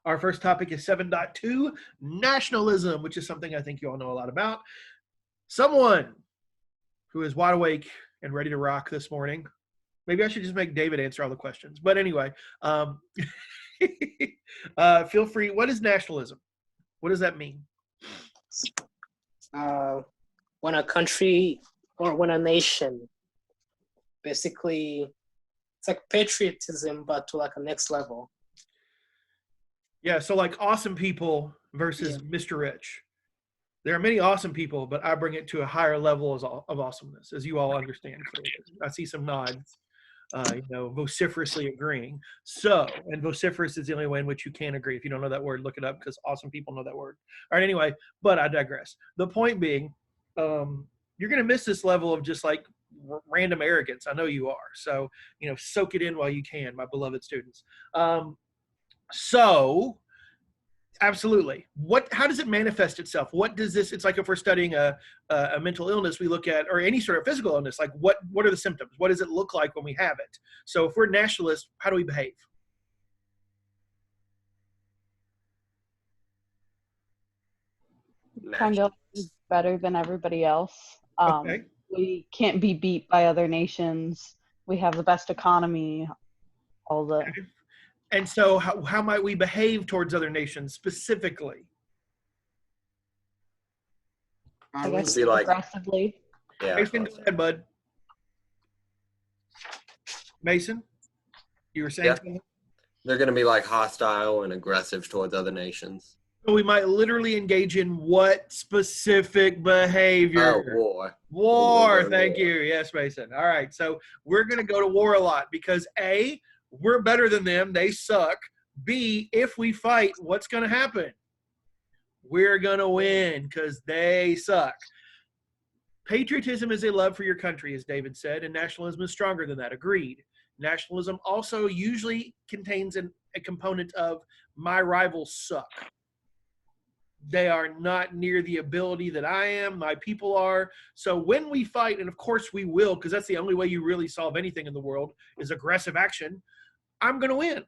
Our first topic is 7.2, nationalism, which is something I think you all know a lot about. Someone who is wide awake and ready to rock this morning. Maybe I should just make David answer all the questions. But anyway, feel free. What is nationalism? What does that mean? When a country or when a nation, basically, it's like patriotism, but to like a next level. Yeah, so like awesome people versus Mr. Rich. There are many awesome people, but I bring it to a higher level of awesomeness, as you all understand clearly. I see some nods, vociferously agreeing. So, and vociferous is the only way in which you can agree. If you don't know that word, look it up because awesome people know that word. All right, anyway, but I digress. The point being, you're going to miss this level of just like random arrogance. I know you are. So, soak it in while you can, my beloved students. So absolutely. How does it manifest itself? What does this, it's like if we're studying a mental illness, we look at, or any sort of physical illness, like what are the symptoms? What does it look like when we have it? So if we're nationalists, how do we behave? Kind of better than everybody else. Okay. We can't be beat by other nations. We have the best economy, all the... Okay. And so how might we behave towards other nations specifically? I guess aggressively. Yeah. Mason, go ahead, bud. Mason, you were saying something? They're going to be like hostile and aggressive towards other nations. So we might literally engage in what specific behavior? War. War, thank you. Yes, Mason. All right, so we're going to go to war a lot because A, we're better than them. They suck. B, if we fight, what's going to happen? We're going to win because they suck. Patriotism is a love for your country, as David said, and nationalism is stronger than that. Agreed. Nationalism also usually contains a component of my rivals suck. They are not near the ability that I am. My people are. So when we fight, and of course we will, because that's the only way you really solve anything in the world is aggressive action, I'm going to win.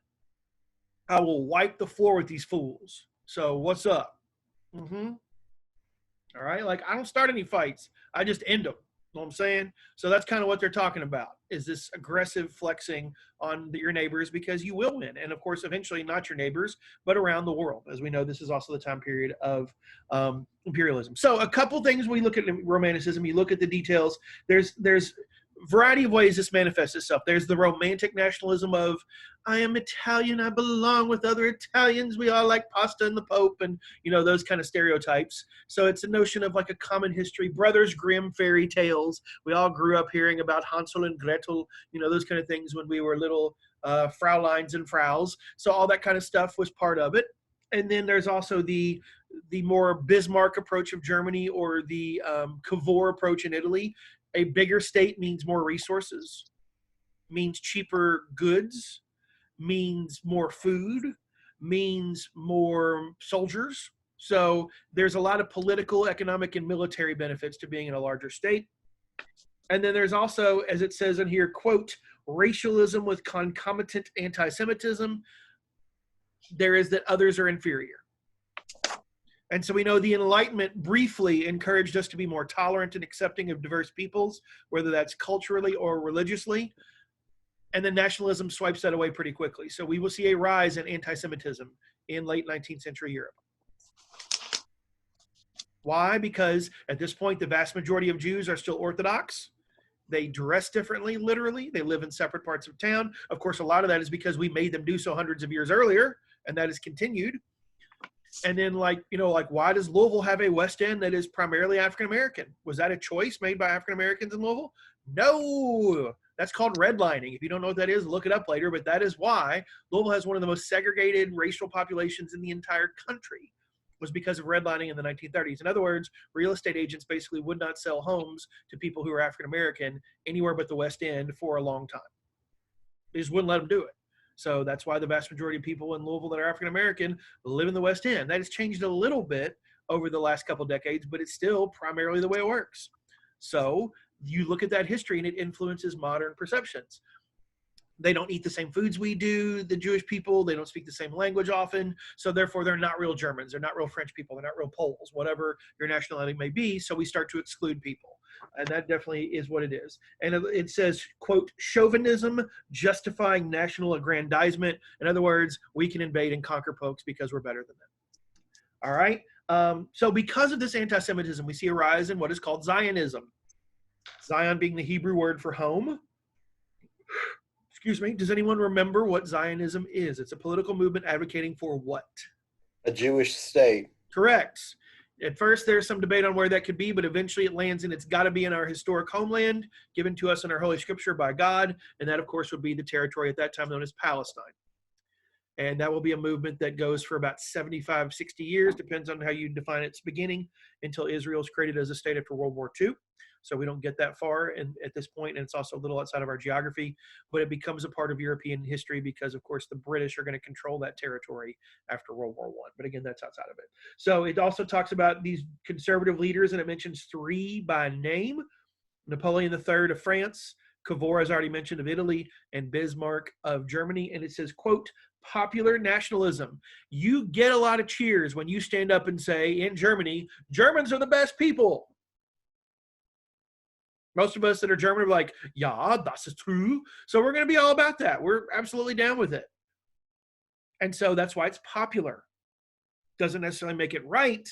I will wipe the floor with these fools. So what's up? All right. Like I don't start any fights. I just end them. You know what I'm saying? So that's kind of what they're talking about is this aggressive flexing on your neighbors because you will win. And of course, eventually not your neighbors, but around the world. As we know, this is also the time period of imperialism. So a couple things we look at romanticism, you look at the details. There's variety of ways this manifests itself. There's the romantic nationalism of, I am Italian, I belong with other Italians, we all like pasta and the Pope, and those kind of stereotypes. So it's a notion of like a common history, Brothers Grimm fairy tales. We all grew up hearing about Hansel and Gretel, those kind of things when we were little Frauleins and Fraus. So all that kind of stuff was part of it. And then there's also the more Bismarck approach of Germany or the Cavour approach in Italy. A bigger state means more resources, means cheaper goods, means more food, means more soldiers. So there's a lot of political, economic, and military benefits to being in a larger state. And then there's also, as it says in here, quote, racialism with concomitant anti-Semitism. There is that others are inferior. And so we know the Enlightenment briefly encouraged us to be more tolerant and accepting of diverse peoples, whether that's culturally or religiously. And then nationalism swipes that away pretty quickly. So we will see a rise in anti-Semitism in late 19th century Europe. Why? Because at this point, the vast majority of Jews are still Orthodox. They dress differently, literally. They live in separate parts of town. Of course, a lot of that is because we made them do so hundreds of years earlier, and that has continued. And then why does Louisville have a West End that is primarily African-American? Was that a choice made by African-Americans in Louisville? No, that's called redlining. If you don't know what that is, look it up later, but that is why Louisville has one of the most segregated racial populations in the entire country, was because of redlining in the 1930s. In other words, real estate agents basically would not sell homes to people who are African-American anywhere but the West End for a long time. They just wouldn't let them do it. So that's why the vast majority of people in Louisville that are African-American live in the West End. That has changed a little bit over the last couple of decades, but it's still primarily the way it works. So you look at that history and it influences modern perceptions. They don't eat the same foods we do, the Jewish people. They don't speak the same language often. So therefore, they're not real Germans. They're not real French people. They're not real Poles, whatever your nationality may be. So we start to exclude people. And that definitely is what it is. And it says, quote, chauvinism justifying national aggrandizement. In other words, we can invade and conquer folks because we're better than them. All right. So because of this anti-Semitism, we see a rise in what is called Zionism. Zion being the Hebrew word for home. Excuse me. Does anyone remember what Zionism is? It's a political movement advocating for what? A Jewish state. Correct. At first, there's some debate on where that could be, but eventually it lands in it's got to be in our historic homeland, given to us in our Holy Scripture by God. And that, of course, would be the territory at that time known as Palestine. And that will be a movement that goes for about 75, 60 years, depends on how you define its beginning, until Israel is created as a state after World War II. So we don't get that far at this point, and it's also a little outside of our geography, but it becomes a part of European history because, of course, the British are going to control that territory after World War I. But again, that's outside of it. So it also talks about these conservative leaders, and it mentions 3 by name: Napoleon III of France, Cavour, as already mentioned, of Italy, and Bismarck of Germany. And it says, quote, popular nationalism. You get a lot of cheers when you stand up and say, in Germany, Germans are the best people. Most of us that are German are like, yeah, das ist true. So we're going to be all about that. We're absolutely down with it. And so that's why it's popular. Doesn't necessarily make it right,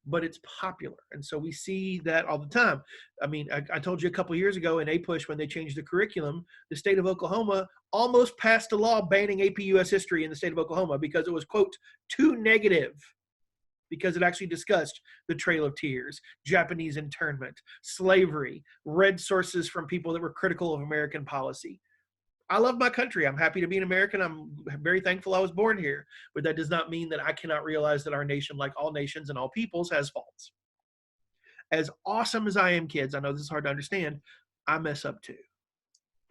but it's popular. And so we see that all the time. I mean, I told you a couple of years ago in APEH, when they changed the curriculum, the state of Oklahoma almost passed a law banning AP US history in the state of Oklahoma because it was, quote, too negative. Because it actually discussed the Trail of Tears, Japanese internment, slavery, read sources from people that were critical of American policy. I love my country. I'm happy to be an American. I'm very thankful I was born here. But that does not mean that I cannot realize that our nation, like all nations and all peoples, has faults. As awesome as I am, kids, I know this is hard to understand, I mess up too.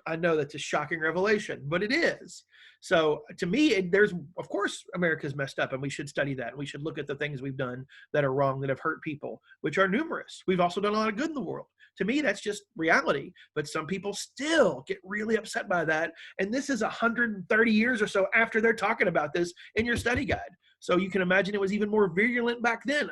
I know that's a shocking revelation, but it is. So to me, there's, of course, America's messed up, and we should study that. We should look at the things we've done that are wrong, that have hurt people, which are numerous. We've also done a lot of good in the world. To me, that's just reality. But some people still get really upset by that. And this is 130 years or so after they're talking about this in your study guide. So you can imagine it was even more virulent back then.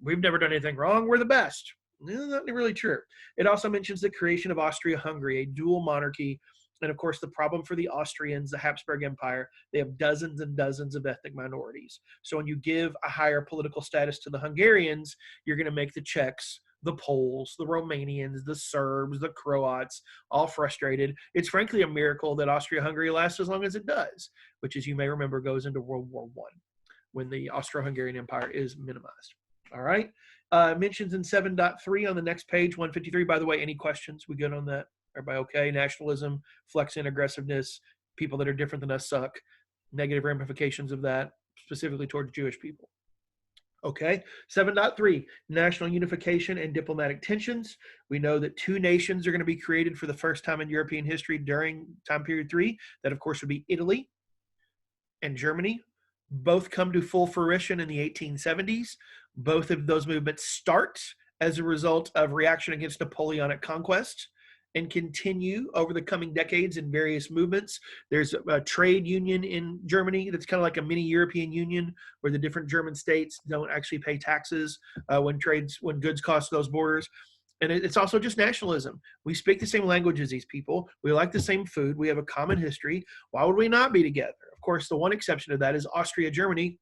We've never done anything wrong. We're the best. Not really true. It also mentions the creation of Austria-Hungary, a dual monarchy, and of course the problem for the Austrians, the Habsburg Empire, they have dozens and dozens of ethnic minorities. So when you give a higher political status to the Hungarians, you're going to make the Czechs, the Poles, the Romanians, the Serbs, the Croats all frustrated. It's frankly a miracle that Austria-Hungary lasts as long as it does, which, as you may remember, goes into World War I when the Austro-Hungarian Empire is minimized. All right. Mentions in 7.3 on the next page, 153. By the way, any questions? We good on that? Everybody okay? Nationalism, flexing, aggressiveness, people that are different than us suck, negative ramifications of that, specifically towards Jewish people. Okay. 7.3, national unification and diplomatic tensions. We know that 2 nations are going to be created for the first time in European history during time period 3. That, of course, would be Italy and Germany. Both come to full fruition in the 1870s. Both of those movements start as a result of reaction against Napoleonic conquest and continue over the coming decades in various movements. There's a trade union in Germany that's kind of like a mini European Union where the different German states don't actually pay taxes when goods cross those borders. And it's also just nationalism. We speak the same language as these people. We like the same food. We have a common history. Why would we not be together? Of course, the one exception to that is Austria-Germany,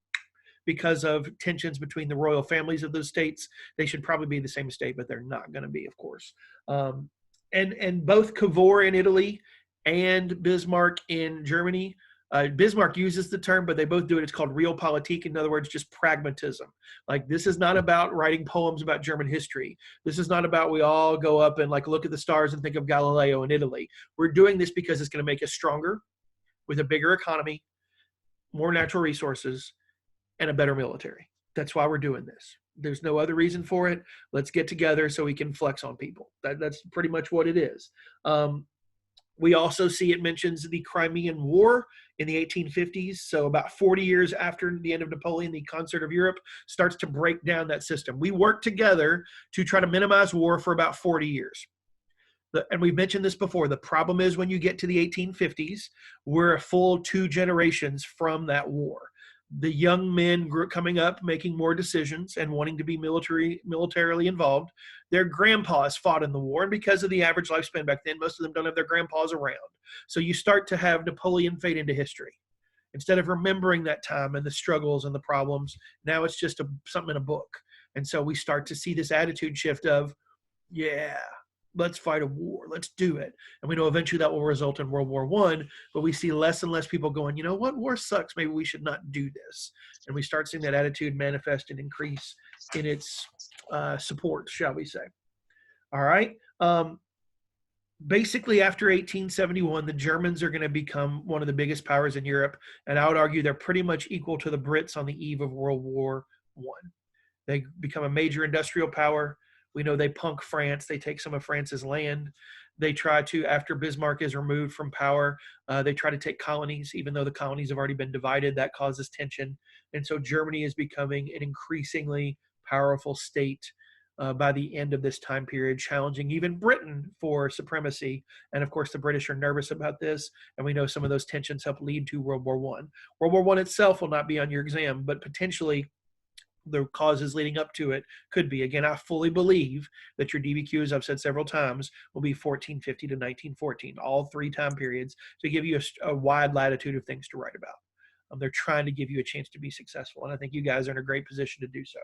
because of tensions between the royal families of those states. They should probably be the same state, but they're not going to be, of course. And both Cavour in Italy and Bismarck in Germany, Bismarck uses the term, but they both do it. It's called realpolitik. In other words, just pragmatism. Like, this is not about writing poems about German history. This is not about we all go up and like look at the stars and think of Galileo in Italy. We're doing this because it's going to make us stronger with a bigger economy, more natural resources, and a better military. That's why we're doing this. There's no other reason for it. Let's get together so we can flex on people. That's pretty much what it is. We also see it mentions the Crimean War in the 1850s. So about 40 years after the end of Napoleon, the Concert of Europe starts to break down that system. We worked together to try to minimize war for about 40 years. And we've mentioned this before, the problem is when you get to the 1850s, we're a full 2 generations from that war. The young men coming up, making more decisions and wanting to be militarily involved. Their grandpas fought in the war, and because of the average lifespan back then, most of them don't have their grandpas around. So you start to have Napoleon fade into history. Instead of remembering that time and the struggles and the problems, now it's just something in a book. And so we start to see this attitude shift of, yeah, let's fight a war, let's do it. And we know eventually that will result in World War I, but we see less and less people going, you know what, war sucks, maybe we should not do this. And we start seeing that attitude manifest and increase in its support, shall we say. All right. Basically, after 1871, the Germans are going to become one of the biggest powers in Europe, and I would argue they're pretty much equal to the Brits on the eve of World War I. They become a major industrial power. We know they punk France. They take some of France's land. They try to, after Bismarck is removed from power, they try to take colonies, even though the colonies have already been divided. That causes tension. And so Germany is becoming an increasingly powerful state by the end of this time period, challenging even Britain for supremacy. And of course, the British are nervous about this. And we know some of those tensions help lead to World War I. World War I itself will not be on your exam, but potentially the causes leading up to it could be. Again, I fully believe that your DBQ, as I've said several times, will be 1450 to 1914, all 3 time periods, to give you a wide latitude of things to write about. They're trying to give you a chance to be successful, and I think you guys are in a great position to do so.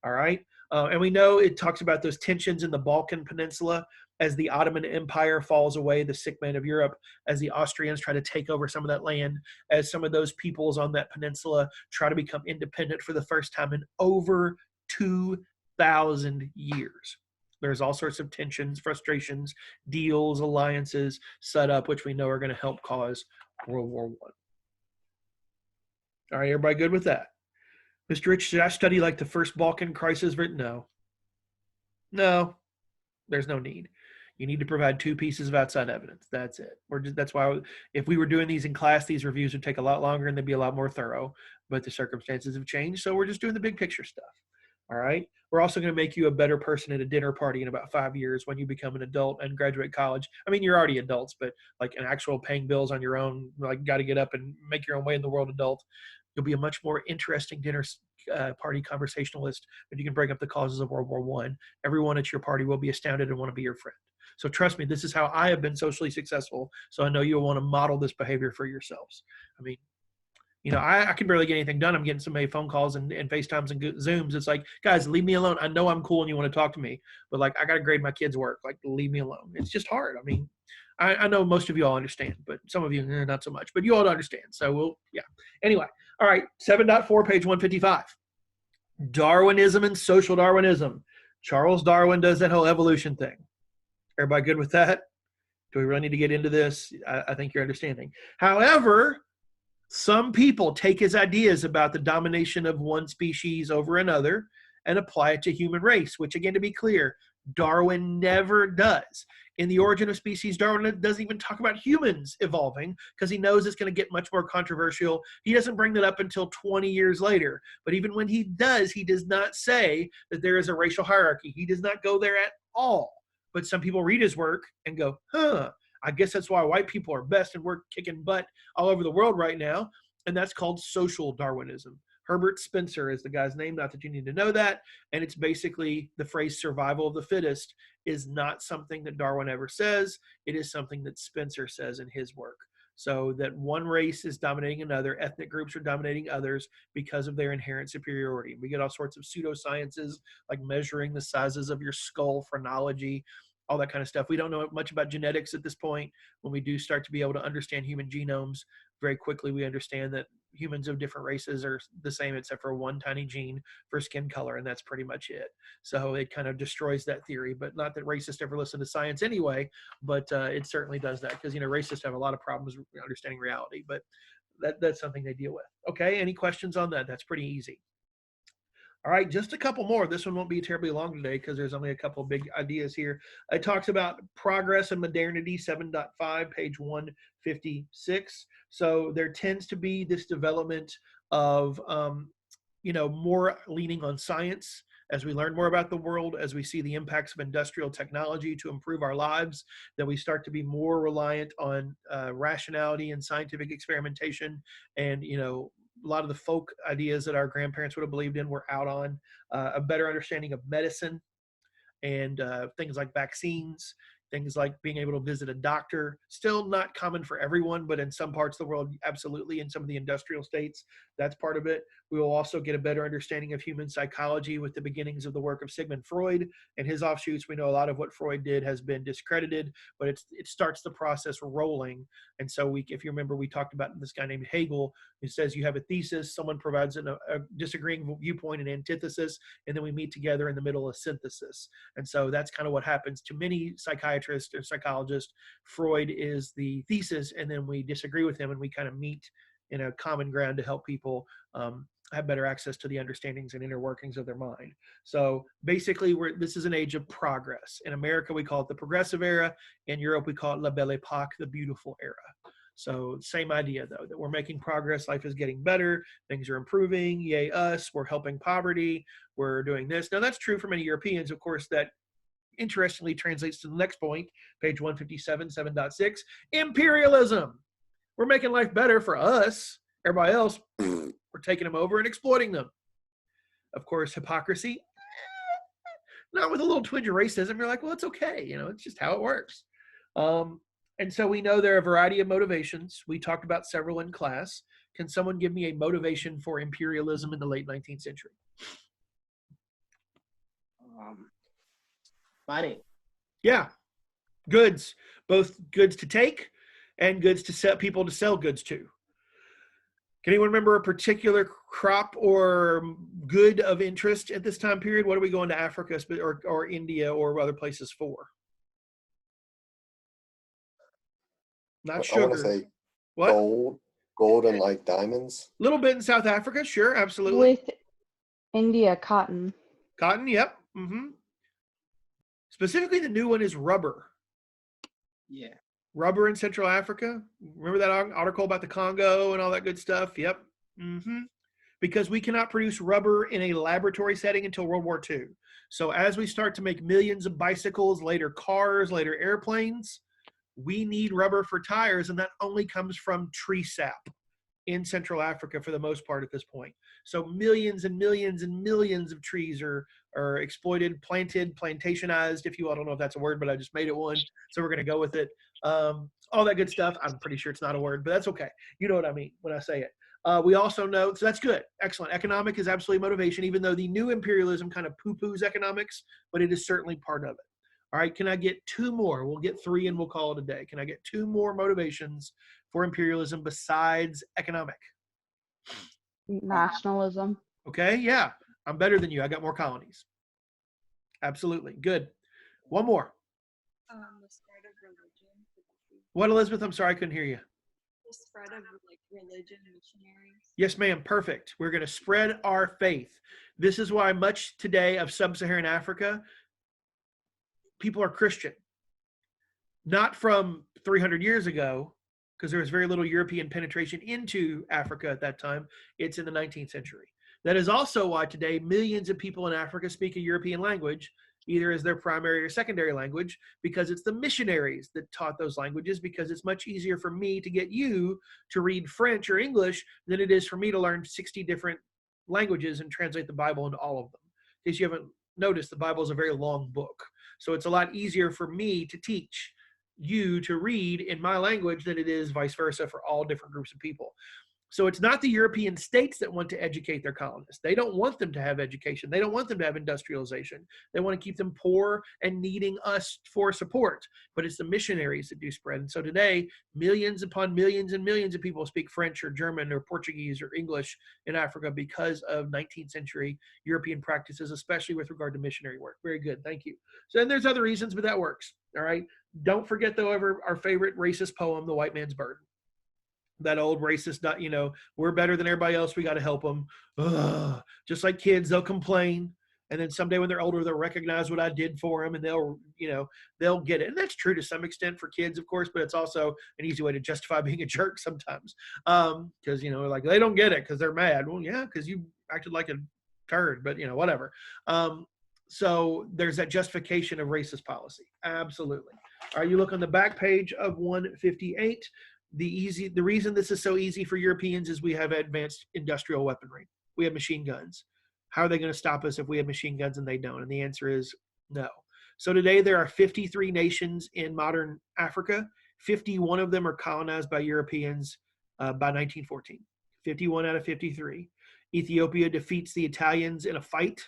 All right, and we know it talks about those tensions in the Balkan Peninsula as the Ottoman Empire falls away, the sick man of Europe, as the Austrians try to take over some of that land, as some of those peoples on that peninsula try to become independent for the first time in over 2,000 years. There's all sorts of tensions, frustrations, deals, alliances set up, which we know are going to help cause World War I. All right, everybody good with that? Mr. Rich, should I study like the first Balkan crisis? No. No, there's no need. You need to provide 2 pieces of outside evidence. That's it. That's why if we were doing these in class, these reviews would take a lot longer and they'd be a lot more thorough, but the circumstances have changed. So we're just doing the big picture stuff. All right. We're also going to make you a better person at a dinner party in about 5 years when you become an adult and graduate college. I mean, you're already adults, but like an actual paying bills on your own, like got to get up and make your own way in the world adult. You'll be a much more interesting dinner party conversationalist when you can bring up the causes of World War I. Everyone at your party will be astounded and want to be your friend. So trust me, this is how I have been socially successful. So I know you'll want to model this behavior for yourselves. I mean, you know, I can barely get anything done. I'm getting so many phone calls and FaceTimes and Zooms. It's like, guys, leave me alone. I know I'm cool and you want to talk to me, but like, I got to grade my kids' work. Like, leave me alone. It's just hard. I mean, I know most of you all understand, but some of you, not so much. But you all understand. So yeah. Anyway, all right, 7.4, page 155. Darwinism and social Darwinism. Charles Darwin does that whole evolution thing. Everybody good with that? Do we really need to get into this? I think you're understanding. However, some people take his ideas about the domination of one species over another and apply it to human race, which, again, to be clear, Darwin never does. In The Origin of Species, Darwin doesn't even talk about humans evolving because he knows it's going to get much more controversial. He doesn't bring that up until 20 years later. But even when he does not say that there is a racial hierarchy. He does not go there at all. But some people read his work and go, I guess that's why white people are best and we're kicking butt all over the world right now. And that's called social Darwinism. Herbert Spencer is the guy's name, not that you need to know that. And it's basically the phrase survival of the fittest is not something that Darwin ever says. It is something that Spencer says in his work. So that one race is dominating another, ethnic groups are dominating others because of their inherent superiority. We get all sorts of pseudosciences like measuring the sizes of your skull, phrenology, all that kind of stuff. We don't know much about genetics at this point. When we do start to be able to understand human genomes, very quickly we understand that humans of different races are the same except for one tiny gene for skin color, and that's pretty much it. So it kind of destroys that theory, but not that racists ever listen to science anyway, but it certainly does that because, you know, racists have a lot of problems understanding reality, but that's something they deal with. Okay, any questions on that? That's pretty easy. All right, just a couple more. This one won't be terribly long today because there's only a couple of big ideas here. It talks about progress and modernity, 7.5, page 156. So there tends to be this development of, you know, more leaning on science as we learn more about the world, as we see the impacts of industrial technology to improve our lives, that we start to be more reliant on rationality and scientific experimentation, and a lot of the folk ideas that our grandparents would have believed in we're out on, a better understanding of medicine and things like vaccines, things like being able to visit a doctor. Still not common for everyone, but in some parts of the world, absolutely. In some of the industrial states, that's part of it. We will also get a better understanding of human psychology with the beginnings of the work of Sigmund Freud and his offshoots. We know a lot of what Freud did has been discredited, but it starts the process rolling. And so if you remember, we talked about this guy named Hegel, who says you have a thesis, someone provides a disagreeing viewpoint and antithesis, and then we meet together in the middle of synthesis. And so that's kind of what happens to many psychiatrists or psychologists. Freud is the thesis, and then we disagree with him, and we kind of meet in a common ground to help people have better access to the understandings and inner workings of their mind. So basically, this is an age of progress. In America, we call it the progressive era. In Europe, we call it la belle époque, the beautiful era. So same idea, though, that we're making progress. Life is getting better. Things are improving. Yay us. We're helping poverty. We're doing this. Now, that's true for many Europeans. Of course, that interestingly translates to the next point, page 157, 7.6, imperialism. We're making life better for us. Everybody else, we're taking them over and exploiting them. Of course, hypocrisy, not with a little twinge of racism. You're like, well, it's okay. It's just how it works. And so we know there are a variety of motivations. We talked about several in class. Can someone give me a motivation for imperialism in the late 19th century? Money. Yeah. Goods, both goods to take and goods to sell, people to sell goods to. Can anyone remember a particular crop or good of interest at this time period? What are we going to Africa or India or other places for? Not sugar. I want to say What? gold and like diamonds. A little bit in South Africa, sure, absolutely. With India, cotton. Cotton, yep. Mm-hmm. Specifically, the new one is rubber. Yeah. Rubber in Central Africa. Remember that article about the Congo and all that good stuff? Yep. Mm-hmm. Because we cannot produce rubber in a laboratory setting until World War II. So as we start to make millions of bicycles, later cars, later airplanes, we need rubber for tires, and that only comes from tree sap in Central Africa for the most part at this point. So millions and millions and millions of trees are exploited, planted, plantationized, if you will. I don't know if that's a word, but I just made it one. So we're going to go with it. All that good stuff. I'm pretty sure it's not a word, but that's okay. You know what I mean when I say it. We also know, so that's good. Excellent. Economic is absolutely motivation, even though the new imperialism kind of poo-poos economics, but it is certainly part of it. All right, can I get two more? We'll get three and we'll call it a day. Can I get two more motivations for imperialism besides economic? Nationalism. Okay, yeah. I'm better than you. I got more colonies. Absolutely. Good. One more. The spread of religion. What, Elizabeth? I'm sorry, I couldn't hear you. The spread of religion missionaries. Yes, ma'am. Perfect. We're going to spread our faith. This is why much today of sub-Saharan Africa, people are Christian. Not from 300 years ago, because there was very little European penetration into Africa at that time. It's in the 19th century. That is also why today millions of people in Africa speak a European language, either as their primary or secondary language, because it's the missionaries that taught those languages, because it's much easier for me to get you to read French or English than it is for me to learn 60 different languages and translate the Bible into all of them. In case you haven't noticed, the Bible is a very long book. So it's a lot easier for me to teach you to read in my language than it is vice versa for all different groups of people. So it's not the European states that want to educate their colonists. They don't want them to have education. They don't want them to have industrialization. They want to keep them poor and needing us for support. But it's the missionaries that do spread. And so today, millions upon millions and millions of people speak French or German or Portuguese or English in Africa because of 19th century European practices, especially with regard to missionary work. Very good. Thank you. So then there's other reasons, but that works. All right. Don't forget, though, our favorite racist poem, The White Man's Burden. That old racist, we're better than everybody else. We got to help them. Ugh. Just like kids, they'll complain. And then someday when they're older, they'll recognize what I did for them and they'll get it. And that's true to some extent for kids, of course, but it's also an easy way to justify being a jerk sometimes. Because, like they don't get it because they're mad. Well, yeah, because you acted like a turd, but whatever. So there's that justification of racist policy. Absolutely. All right, you look on the back page of 158. The reason this is so easy for Europeans is we have advanced industrial weaponry. We have machine guns. How are they going to stop us if we have machine guns and they don't? And the answer is no. So today there are 53 nations in modern Africa. 51 of them are colonized by Europeans by 1914. 51 out of 53. Ethiopia defeats the Italians in a fight,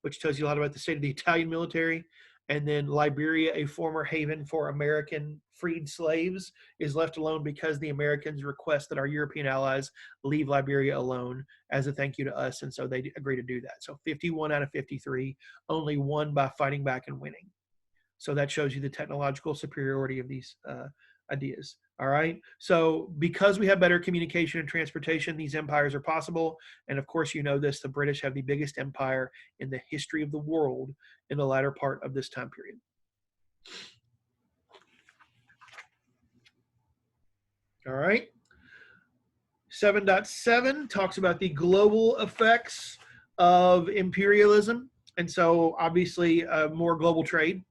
which tells you a lot about the state of the Italian military. And then Liberia, a former haven for American freed slaves, is left alone because the Americans request that our European allies leave Liberia alone as a thank you to us. And so they agree to do that. So 51 out of 53, only won by fighting back and winning. So that shows you the technological superiority of these ideas. All right. So because we have better communication and transportation, these empires are possible. And of course, you know this, the British have the biggest empire in the history of the world in the latter part of this time period. All right. 7.7 talks about the global effects of imperialism. And so obviously more global trade,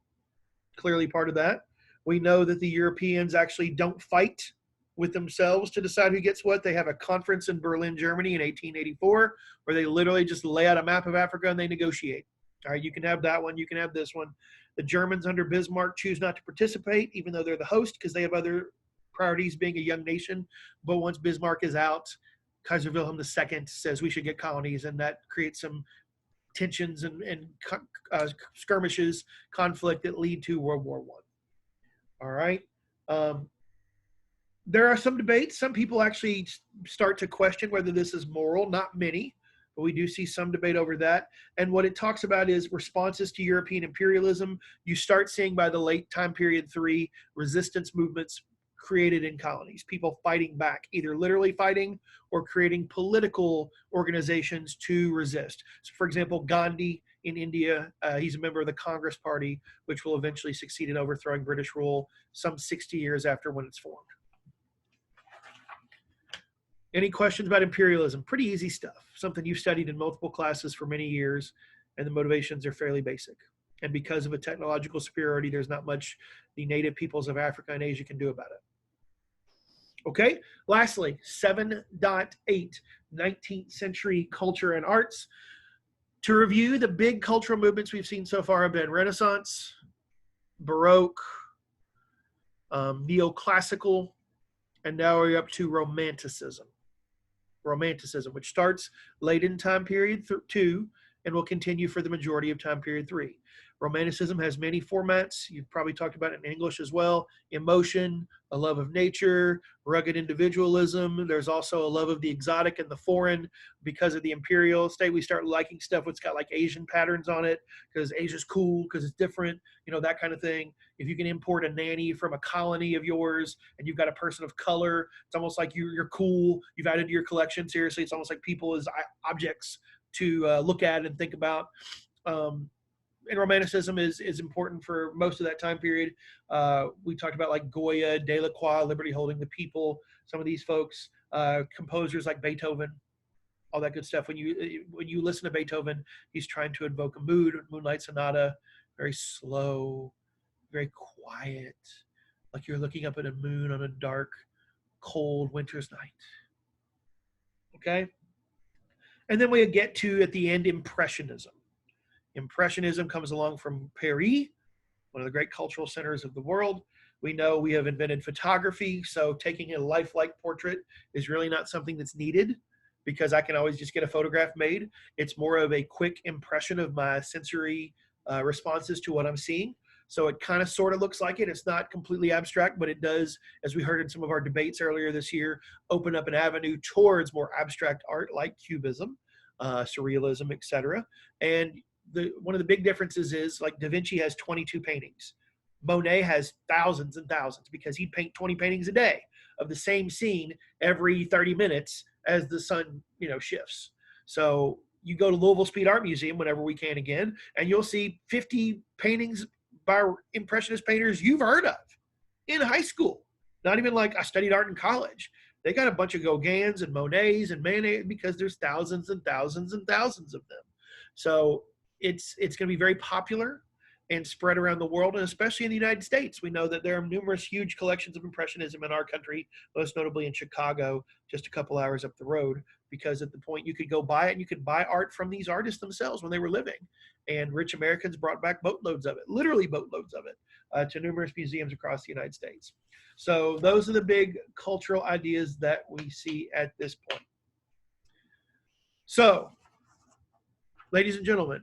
clearly part of that. We know that the Europeans actually don't fight with themselves to decide who gets what. They have a conference in Berlin, Germany in 1884, where they literally just lay out a map of Africa and they negotiate. All right, you can have that one, you can have this one. The Germans under Bismarck choose not to participate, even though they're the host, because they have other priorities being a young nation. But once Bismarck is out, Kaiser Wilhelm II says we should get colonies, and that creates some tensions and skirmishes, conflict that lead to World War I. All right. There are some debates. Some people actually start to question whether this is moral. Not many, but we do see some debate over that. And what it talks about is responses to European imperialism. You start seeing by the late time period 3 resistance movements created in colonies, people fighting back, either literally fighting or creating political organizations to resist. So for example, Gandhi in India, he's a member of the Congress Party, which will eventually succeed in overthrowing British rule some 60 years after when it's formed. Any questions about imperialism? Pretty easy stuff, something you've studied in multiple classes for many years, and the motivations are fairly basic. And because of a technological superiority, there's not much the native peoples of Africa and Asia can do about it. Okay, lastly, 7.8, 19th century culture and arts. To review, the big cultural movements we've seen so far have been Renaissance, Baroque, neoclassical, and now we're up to Romanticism. Romanticism, which starts late in time period 2 and will continue for the majority of time period 3. Romanticism has many formats. You've probably talked about it in English as well. Emotion, a love of nature, rugged individualism. There's also a love of the exotic and the foreign. Because of the imperial state, we start liking stuff that's got like Asian patterns on it because Asia's cool, because it's different, that kind of thing. If you can import a nanny from a colony of yours and you've got a person of color, it's almost like you're cool. You've added to your collection. Seriously, it's almost like people as objects to look at and think about. And Romanticism is important for most of that time period. We talked about like Goya, Delacroix, Liberty Holding the People, some of these folks, composers like Beethoven, all that good stuff. When you listen to Beethoven, he's trying to invoke a mood. Moonlight Sonata, very slow, very quiet, like you're looking up at a moon on a dark, cold winter's night. Okay? And then we get to, at the end, Impressionism. Impressionism comes along from Paris, one of the great cultural centers of the world. We know we have invented photography, so taking a lifelike portrait is really not something that's needed because I can always just get a photograph made. It's more of a quick impression of my sensory responses to what I'm seeing. So it kind of sort of looks like it. It's not completely abstract, but it does, as we heard in some of our debates earlier this year, open up an avenue towards more abstract art like Cubism, Surrealism, etc. And one of the big differences is like Da Vinci has 22 paintings. Monet has thousands and thousands because he'd paint 20 paintings a day of the same scene every 30 minutes as the sun, shifts. So you go to Louisville Speed Art Museum whenever we can again, and you'll see 50 paintings by Impressionist painters you've heard of in high school. Not even like I studied art in college. They got a bunch of Gauguins and Monets and Manets because there's thousands and thousands and thousands of them. So it's going to be very popular and spread around the world, and especially in the United States. We know that there are numerous huge collections of Impressionism in our country, most notably in Chicago, just a couple hours up the road, because at the point you could go buy it and you could buy art from these artists themselves when they were living. And rich Americans brought back boatloads of it, literally boatloads of it, to numerous museums across the United States. So those are the big cultural ideas that we see at this point. So, ladies and gentlemen,